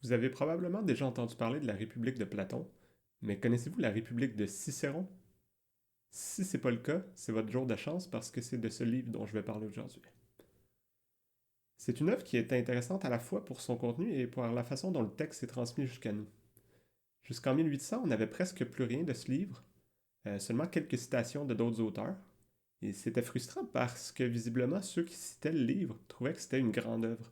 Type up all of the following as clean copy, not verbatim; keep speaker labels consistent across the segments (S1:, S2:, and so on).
S1: Vous avez probablement déjà entendu parler de la République de Platon, mais connaissez-vous la République de Cicéron? Si c'est pas le cas, c'est votre jour de chance parce que c'est de ce livre dont je vais parler aujourd'hui. C'est une œuvre qui est intéressante à la fois pour son contenu et pour la façon dont le texte est transmis jusqu'à nous. Jusqu'en 1800, on n'avait presque plus rien de ce livre, seulement quelques citations de d'autres auteurs, et c'était frustrant parce que visiblement ceux qui citaient le livre trouvaient que c'était une grande œuvre.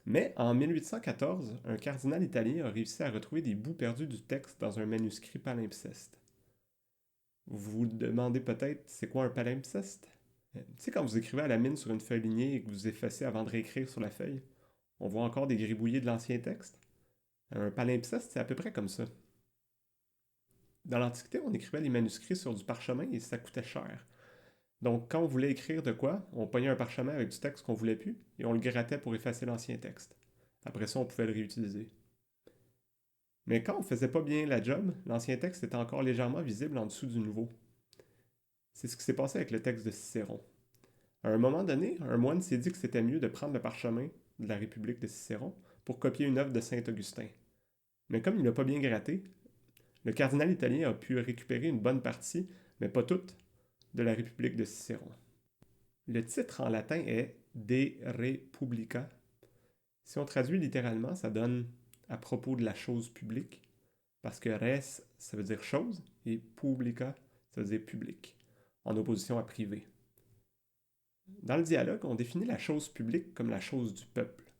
S1: Mais en 1814, un cardinal italien a réussi à retrouver des bouts perdus du texte dans un manuscrit palimpseste. Vous vous demandez peut-être c'est quoi un palimpseste? Tu sais, quand vous écrivez à la mine sur une feuille lignée et que vous effacez avant de réécrire sur la feuille, on voit encore des gribouillis de l'ancien texte. Un palimpseste, c'est à peu près comme ça. Dans l'Antiquité, on écrivait les manuscrits sur du parchemin et ça coûtait cher. Donc, quand on voulait écrire de quoi, on pognait un parchemin avec du texte qu'on voulait plus et on le grattait pour effacer l'ancien texte. Après ça, on pouvait le réutiliser. Mais quand on faisait pas bien la job, l'ancien texte était encore légèrement visible en dessous du nouveau. C'est ce qui s'est passé avec le texte de Cicéron. À un moment donné, un moine s'est dit que c'était mieux de prendre le parchemin de la République de Cicéron pour copier une œuvre de Saint Augustin. Mais comme il n'a pas bien gratté, le cardinal italien a pu récupérer une bonne partie, mais pas toute, de la République de Cicéron. Le titre en latin est De Republica. Si on traduit littéralement, ça donne à propos de la chose publique, parce que res, ça veut dire chose, et publica, ça veut dire public, en opposition à privé. Dans le dialogue, on définit la chose publique comme la chose du peuple.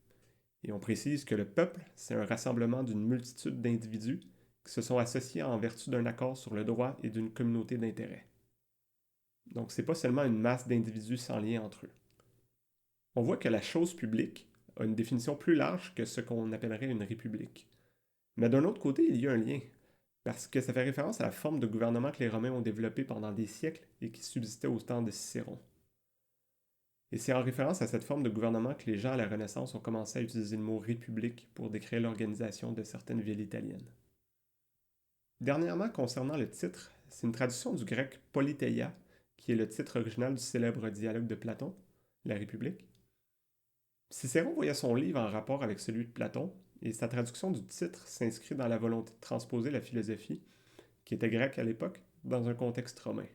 S1: Et on précise que le peuple, c'est un rassemblement d'une multitude d'individus qui se sont associés en vertu d'un accord sur le droit et d'une communauté d'intérêts. Donc c'est pas seulement une masse d'individus sans lien entre eux. On voit que la chose publique a une définition plus large que ce qu'on appellerait une république. Mais d'un autre côté, il y a un lien, parce que ça fait référence à la forme de gouvernement que les Romains ont développé pendant des siècles et qui subsistait au temps de Cicéron. Et c'est en référence à cette forme de gouvernement que les gens à la Renaissance ont commencé à utiliser le mot république pour décrire l'organisation de certaines villes italiennes. Dernièrement, concernant le titre, c'est une traduction du grec politeia, qui est le titre original du célèbre dialogue de Platon, La République. Cicéron voyait son livre en rapport avec celui de Platon, et sa traduction du titre s'inscrit dans la volonté de transposer la philosophie, qui était grecque à l'époque, dans un contexte romain.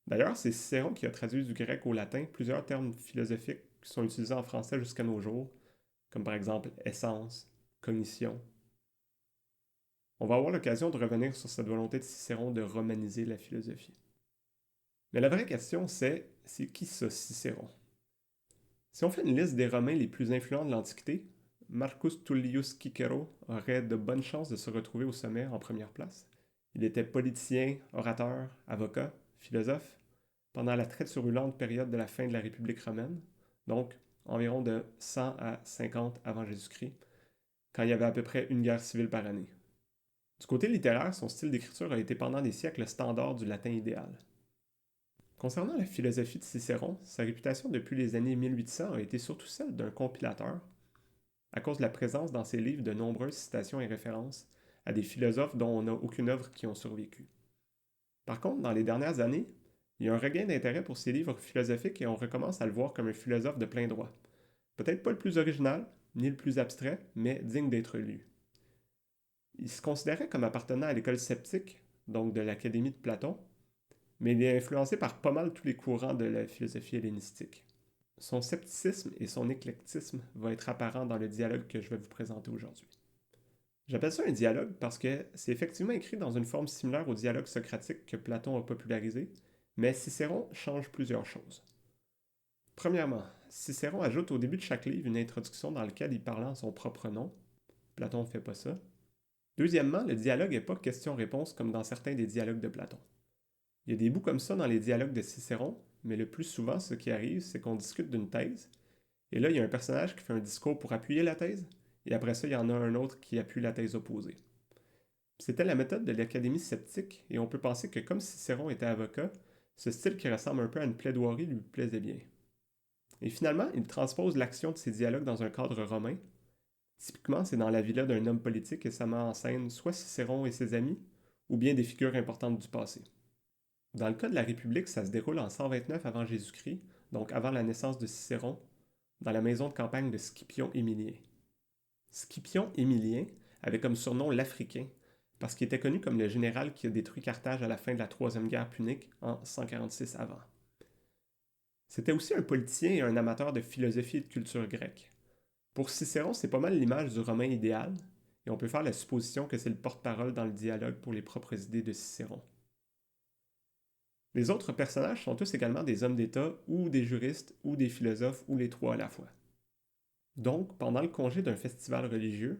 S1: D'ailleurs, c'est Cicéron qui a traduit du grec au latin plusieurs termes philosophiques qui sont utilisés en français jusqu'à nos jours, comme par exemple essence, cognition. On va avoir l'occasion de revenir sur cette volonté de Cicéron de romaniser la philosophie. Mais la vraie question, c'est qui ça, Cicéron? Si on fait une liste des Romains les plus influents de l'Antiquité, Marcus Tullius Cicero aurait de bonnes chances de se retrouver au sommet en première place. Il était politicien, orateur, avocat, philosophe, pendant la très turbulente période de la fin de la République romaine, donc environ de 100 à 50 avant Jésus-Christ, quand il y avait à peu près une guerre civile par année. Du côté littéraire, son style d'écriture a été pendant des siècles le standard du latin idéal. Concernant la philosophie de Cicéron, sa réputation depuis les années 1800 a été surtout celle d'un compilateur, à cause de la présence dans ses livres de nombreuses citations et références à des philosophes dont on n'a aucune œuvre qui ont survécu. Par contre, dans les dernières années, il y a un regain d'intérêt pour ses livres philosophiques et on recommence à le voir comme un philosophe de plein droit. Peut-être pas le plus original, ni le plus abstrait, mais digne d'être lu. Il se considérait comme appartenant à l'école sceptique, donc de l'Académie de Platon, mais il est influencé par pas mal tous les courants de la philosophie hellénistique. Son scepticisme et son éclectisme vont être apparents dans le dialogue que je vais vous présenter aujourd'hui. J'appelle ça un dialogue parce que c'est effectivement écrit dans une forme similaire au dialogue socratique que Platon a popularisé, mais Cicéron change plusieurs choses. Premièrement, Cicéron ajoute au début de chaque livre une introduction dans laquelle il parle en son propre nom. Platon ne fait pas ça. Deuxièmement, le dialogue n'est pas question-réponse comme dans certains des dialogues de Platon. Il y a des bouts comme ça dans les dialogues de Cicéron, mais le plus souvent, ce qui arrive, c'est qu'on discute d'une thèse, et là, il y a un personnage qui fait un discours pour appuyer la thèse, et après ça, il y en a un autre qui appuie la thèse opposée. C'était la méthode de l'Académie sceptique, et on peut penser que comme Cicéron était avocat, ce style qui ressemble un peu à une plaidoirie lui plaisait bien. Et finalement, il transpose l'action de ses dialogues dans un cadre romain. Typiquement, c'est dans la villa d'un homme politique et ça met en scène soit Cicéron et ses amis, ou bien des figures importantes du passé. Dans le cas de la République, ça se déroule en 129 avant Jésus-Christ, donc avant la naissance de Cicéron, dans la maison de campagne de Scipion Émilien. Scipion Émilien avait comme surnom l'Africain, parce qu'il était connu comme le général qui a détruit Carthage à la fin de la Troisième Guerre punique en 146 avant. C'était aussi un politicien et un amateur de philosophie et de culture grecque. Pour Cicéron, c'est pas mal l'image du Romain idéal, et on peut faire la supposition que c'est le porte-parole dans le dialogue pour les propres idées de Cicéron. Les autres personnages sont tous également des hommes d'État ou des juristes ou des philosophes ou les trois à la fois. Donc, pendant le congé d'un festival religieux,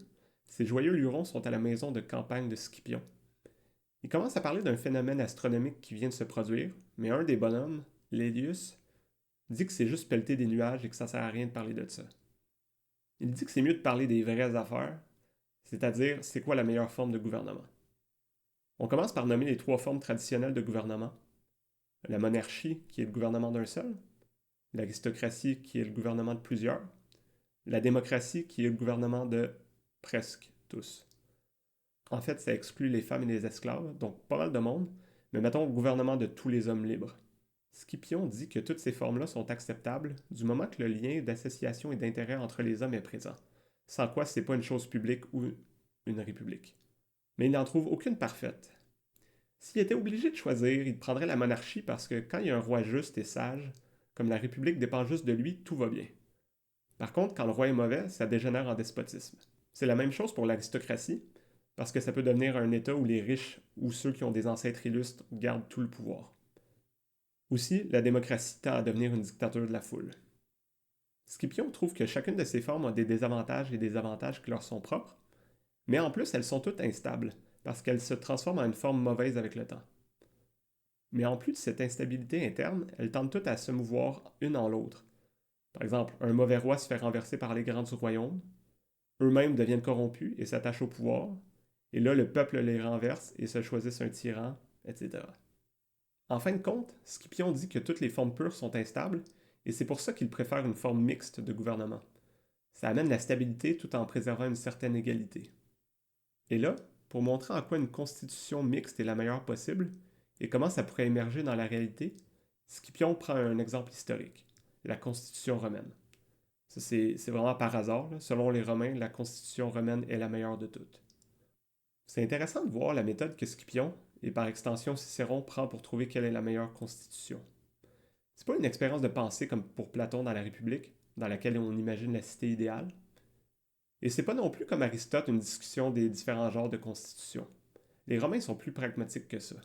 S1: ces joyeux lurons sont à la maison de campagne de Scipion. Ils commencent à parler d'un phénomène astronomique qui vient de se produire, mais un des bonhommes, Lélius, dit que c'est juste pelleter des nuages et que ça sert à rien de parler de ça. Il dit que c'est mieux de parler des vraies affaires, c'est-à-dire c'est quoi la meilleure forme de gouvernement. On commence par nommer les trois formes traditionnelles de gouvernement. La monarchie, qui est le gouvernement d'un seul, l'aristocratie, qui est le gouvernement de plusieurs, la démocratie, qui est le gouvernement de presque tous. En fait, ça exclut les femmes et les esclaves, donc pas mal de monde, mais mettons le gouvernement de tous les hommes libres. Scipion dit que toutes ces formes-là sont acceptables du moment que le lien d'association et d'intérêt entre les hommes est présent, sans quoi c'est pas une chose publique ou une république. Mais il n'en trouve aucune parfaite. S'il était obligé de choisir, il prendrait la monarchie parce que quand il y a un roi juste et sage, comme la république dépend juste de lui, tout va bien. Par contre, quand le roi est mauvais, ça dégénère en despotisme. C'est la même chose pour l'aristocratie, parce que ça peut devenir un État où les riches ou ceux qui ont des ancêtres illustres gardent tout le pouvoir. Aussi, la démocratie tend à devenir une dictature de la foule. Scipion trouve que chacune de ces formes a des désavantages et des avantages qui leur sont propres, mais en plus elles sont toutes instables, parce qu'elles se transforment en une forme mauvaise avec le temps. Mais en plus de cette instabilité interne, elles tendent toutes à se mouvoir une en l'autre. Par exemple, un mauvais roi se fait renverser par les grands du royaume, eux-mêmes deviennent corrompus et s'attachent au pouvoir, et là le peuple les renverse et se choisissent un tyran, etc. En fin de compte, Scipion dit que toutes les formes pures sont instables, et c'est pour ça qu'il préfère une forme mixte de gouvernement. Ça amène la stabilité tout en préservant une certaine égalité. Et là, pour montrer en quoi une constitution mixte est la meilleure possible, et comment ça pourrait émerger dans la réalité, Scipion prend un exemple historique, la constitution romaine. Ça, c'est vraiment par hasard. Là. Selon les Romains, la constitution romaine est la meilleure de toutes. C'est intéressant de voir la méthode que Scipion, et par extension Cicéron, prend pour trouver quelle est la meilleure constitution. C'est pas une expérience de pensée comme pour Platon dans la République, dans laquelle on imagine la cité idéale. Et c'est pas non plus comme Aristote une discussion des différents genres de constitution. Les Romains sont plus pragmatiques que ça.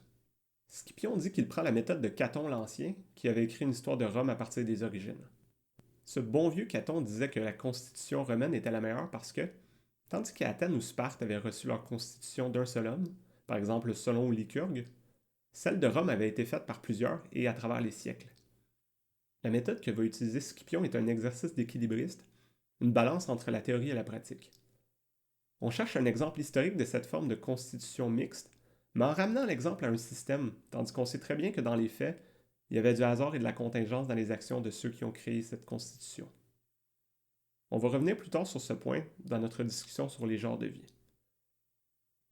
S1: Scipion dit qu'il prend la méthode de Caton l'Ancien, qui avait écrit une histoire de Rome à partir des origines. Ce bon vieux Caton disait que la constitution romaine était la meilleure parce que, tandis qu'Athènes ou Sparte avaient reçu leur constitution d'un seul homme, par exemple Solon ou Lycurgue, celle de Rome avait été faite par plusieurs et à travers les siècles. La méthode que va utiliser Scipion est un exercice d'équilibriste, une balance entre la théorie et la pratique. On cherche un exemple historique de cette forme de constitution mixte, mais en ramenant l'exemple à un système, tandis qu'on sait très bien que dans les faits, il y avait du hasard et de la contingence dans les actions de ceux qui ont créé cette constitution. On va revenir plus tard sur ce point dans notre discussion sur les genres de vie.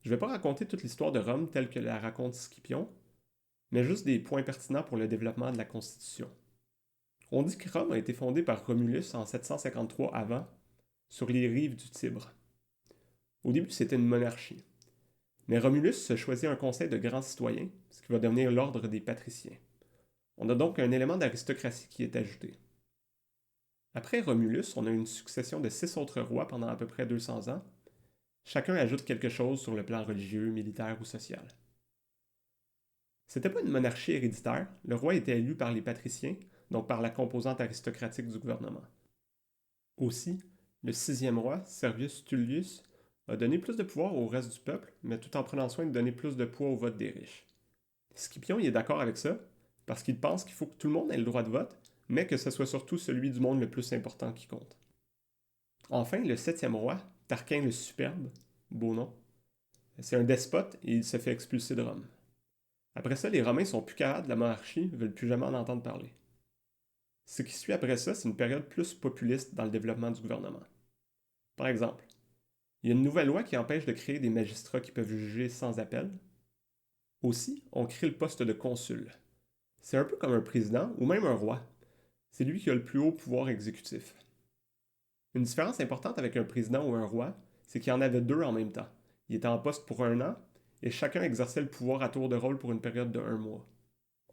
S1: Je ne vais pas raconter toute l'histoire de Rome telle que la raconte Scipion, mais juste des points pertinents pour le développement de la Constitution. On dit que Rome a été fondée par Romulus en 753 avant, sur les rives du Tibre. Au début, c'était une monarchie. Mais Romulus se choisit un conseil de grands citoyens, ce qui va devenir l'ordre des patriciens. On a donc un élément d'aristocratie qui est ajouté. Après Romulus, on a une succession de 6 autres rois pendant à peu près 200 ans. Chacun ajoute quelque chose sur le plan religieux, militaire ou social. C'était pas une monarchie héréditaire, le roi était élu par les patriciens, donc par la composante aristocratique du gouvernement. Aussi, le sixième roi, Servius Tullius, a donné plus de pouvoir au reste du peuple, mais tout en prenant soin de donner plus de poids au vote des riches. Scipion y est d'accord avec ça, parce qu'il pense qu'il faut que tout le monde ait le droit de vote, mais que ce soit surtout celui du monde le plus important qui compte. Enfin, le septième roi, Tarquin le Superbe, beau nom, c'est un despote et il se fait expulser de Rome. Après ça, les Romains sont plus capables de la monarchie, ne veulent plus jamais en entendre parler. Ce qui suit après ça, c'est une période plus populiste dans le développement du gouvernement. Par exemple, il y a une nouvelle loi qui empêche de créer des magistrats qui peuvent juger sans appel. Aussi, on crée le poste de consul. C'est un peu comme un président ou même un roi. C'est lui qui a le plus haut pouvoir exécutif. Une différence importante avec un président ou un roi, c'est qu'il y en avait deux en même temps. Il était en poste pour un an, et chacun exerçait le pouvoir à tour de rôle pour une période de un mois.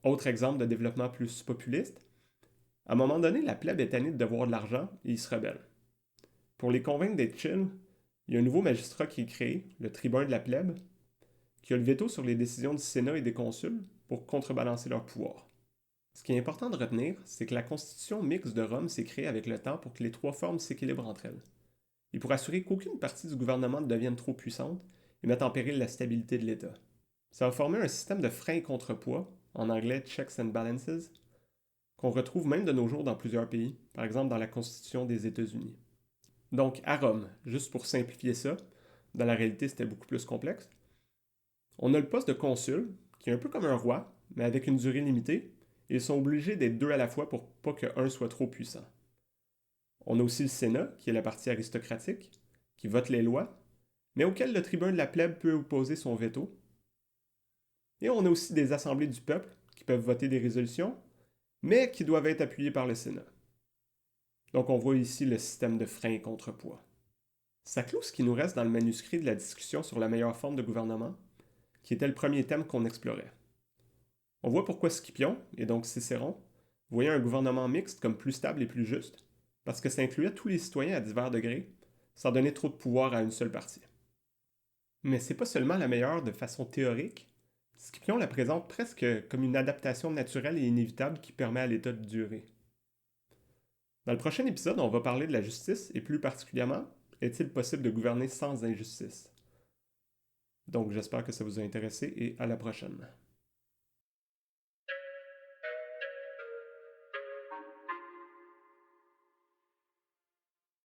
S1: Autre exemple de développement plus populiste, à un moment donné, la plèbe est tannée de devoir de l'argent et ils se rebellent. Pour les convaincre d'être chill, il y a un nouveau magistrat qui est créé, le tribun de la plèbe, qui a le veto sur les décisions du Sénat et des consuls pour contrebalancer leur pouvoir. Ce qui est important de retenir, c'est que la constitution mixte de Rome s'est créée avec le temps pour que les trois formes s'équilibrent entre elles, et pour assurer qu'aucune partie du gouvernement ne devienne trop puissante et mette en péril la stabilité de l'État. Ça a formé un système de freins et contrepoids, en anglais checks and balances, qu'on retrouve même de nos jours dans plusieurs pays, par exemple dans la Constitution des États-Unis. Donc, à Rome, juste pour simplifier ça, dans la réalité c'était beaucoup plus complexe, on a le poste de consul, qui est un peu comme un roi, mais avec une durée limitée, et ils sont obligés d'être deux à la fois pour pas qu'un soit trop puissant. On a aussi le Sénat, qui est la partie aristocratique, qui vote les lois, mais auquel le tribun de la plèbe peut opposer son veto. Et on a aussi des assemblées du peuple, qui peuvent voter des résolutions, mais qui doivent être appuyées par le Sénat. Donc on voit ici le système de frein et contrepoids. Ça clôt ce qui nous reste dans le manuscrit de la discussion sur la meilleure forme de gouvernement, qui était le premier thème qu'on explorait. On voit pourquoi Scipion, et donc Cicéron, voyaient un gouvernement mixte comme plus stable et plus juste, parce que ça incluait tous les citoyens à divers degrés, sans donner trop de pouvoir à une seule partie. Mais c'est pas seulement la meilleure de façon théorique, Scipion la présente presque comme une adaptation naturelle et inévitable qui permet à l'État de durer. Dans le prochain épisode, on va parler de la justice et plus particulièrement, est-il possible de gouverner sans injustice? Donc j'espère que ça vous a intéressé et à la prochaine.